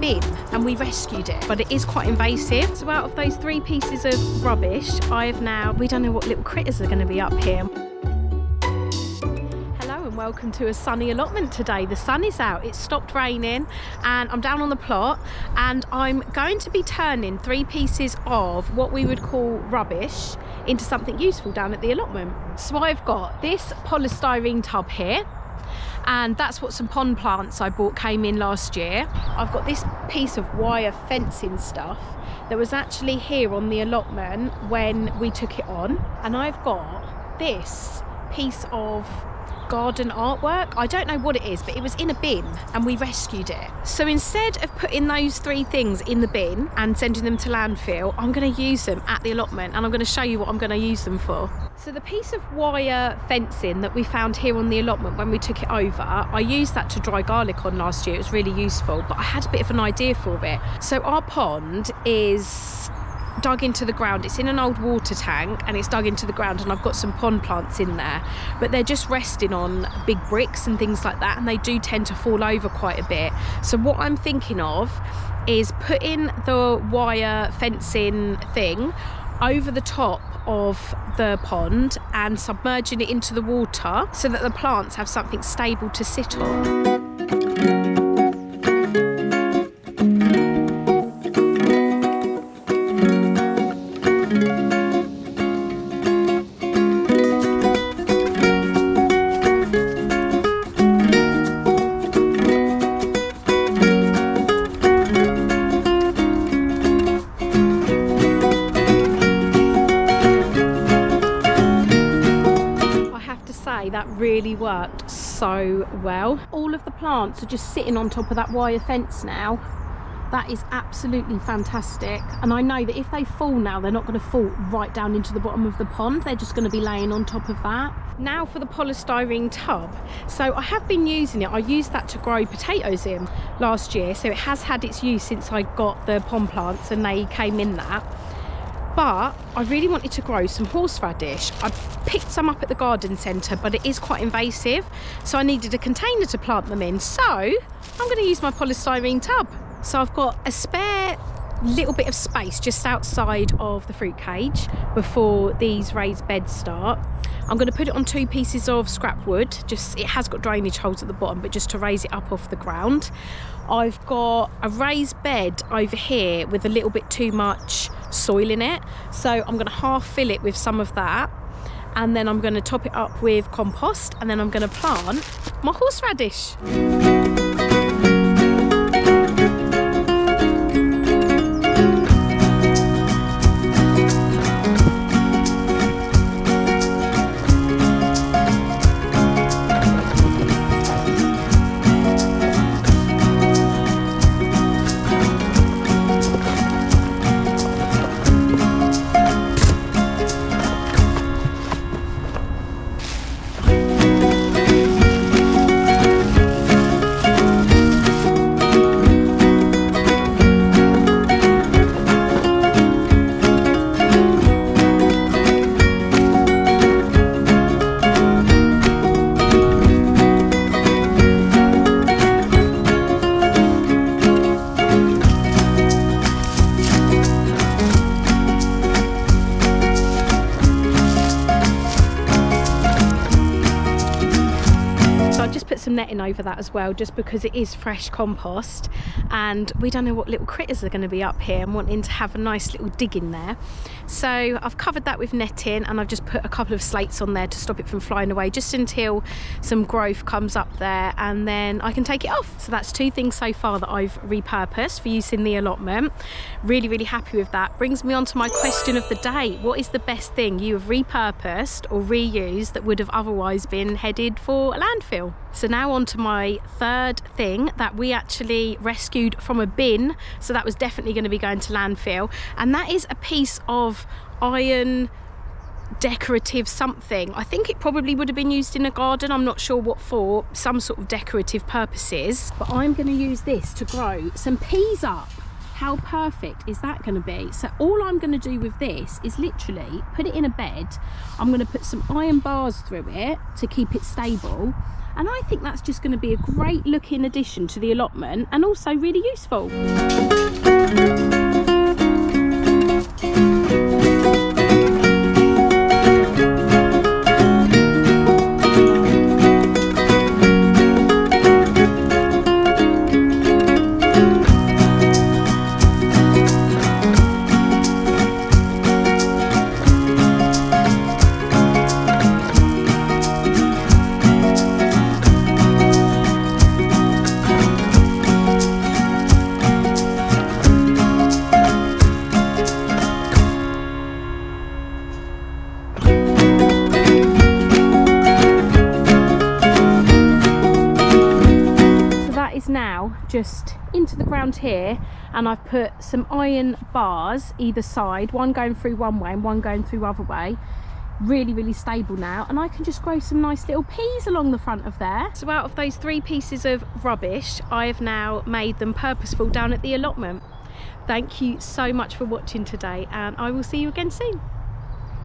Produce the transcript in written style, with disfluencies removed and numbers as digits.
bin and we rescued it, but it is quite invasive. So out of those 3 pieces of rubbish, we don't know what little critters are going to be up here. Welcome to a sunny allotment today. The sun is out, it's stopped raining, and I'm down on the plot, and I'm going to be turning 3 pieces of what we would call rubbish into something useful down at the allotment. So I've got this polystyrene tub here, and that's what some pond plants I bought came in last year. I've got this piece of wire fencing stuff that was actually here on the allotment when we took it on, and I've got this piece of garden artwork. I don't know what it is, but it was in a bin and we rescued it. So instead of putting those 3 things in the bin and sending them to landfill, I'm going to use them at the allotment, and I'm going to show you what I'm going to use them for. So the piece of wire fencing that we found here on the allotment when we took it over, I used that to dry garlic on last year. It was really useful, but I had a bit of an idea for it. So our pond is dug into the ground. It's in an old water tank and it's dug into the ground, and I've got some pond plants in there, but they're just resting on big bricks and things like that, and they do tend to fall over quite a bit. So what I'm thinking of is putting the wire fencing thing over the top of the pond and submerging it into the water so that the plants have something stable to sit on. That really worked so well. All of the plants are just sitting on top of that wire fence now. That is absolutely fantastic, and I know that if they fall now, they're not going to fall right down into the bottom of the pond. They're just going to be laying on top of that. Now for the polystyrene tub. So I have been using it. I used that to grow potatoes in last year, so it has had its use since I got the pond plants and they came in that. But I really wanted to grow some horseradish. I picked some up at the garden centre, but it is quite invasive, so I needed a container to plant them in. So I'm going to use my polystyrene tub. So I've got a spare little bit of space just outside of the fruit cage before these raised beds start. I'm going to put it on 2 pieces of scrap wood. Just, it has got drainage holes at the bottom, but just to raise it up off the ground. I've got a raised bed over here with a little bit too much soil in it, so I'm going to half fill it with some of that, and then I'm going to top it up with compost, and then I'm going to plant my horseradish. Some netting over that as well, just because it is fresh compost and we don't know what little critters are going to be up here. I'm wanting to have a nice little dig in there, so I've covered that with netting, and I've just put a couple of slates on there to stop it from flying away, just until some growth comes up there, and then I can take it off. So that's 2 things so far that I've repurposed for use in the allotment. Really happy with that. Brings me on to my question of the day. What is the best thing you have repurposed or reused that would have otherwise been headed for a landfill? So now on to my 3rd thing that we actually rescued from a bin, so that was definitely going to be going to landfill, and that is a piece of iron decorative something. I think it probably would have been used in a garden, I'm not sure what for, some sort of decorative purposes, but I'm going to use this to grow some peas up. How perfect is that going to be? So all I'm going to do with this is literally put it in a bed. I'm going to put some iron bars through it to keep it stable, and I think that's just going to be a great looking addition to the allotment and also really useful. Now just into the ground here, and I've put some iron bars either side, one going through one way and one going through the other way. Really stable now, and I can just grow some nice little peas along the front of there. So out of those 3 pieces of rubbish, I have now made them purposeful down at the allotment. Thank you so much for watching today, and I will see you again soon.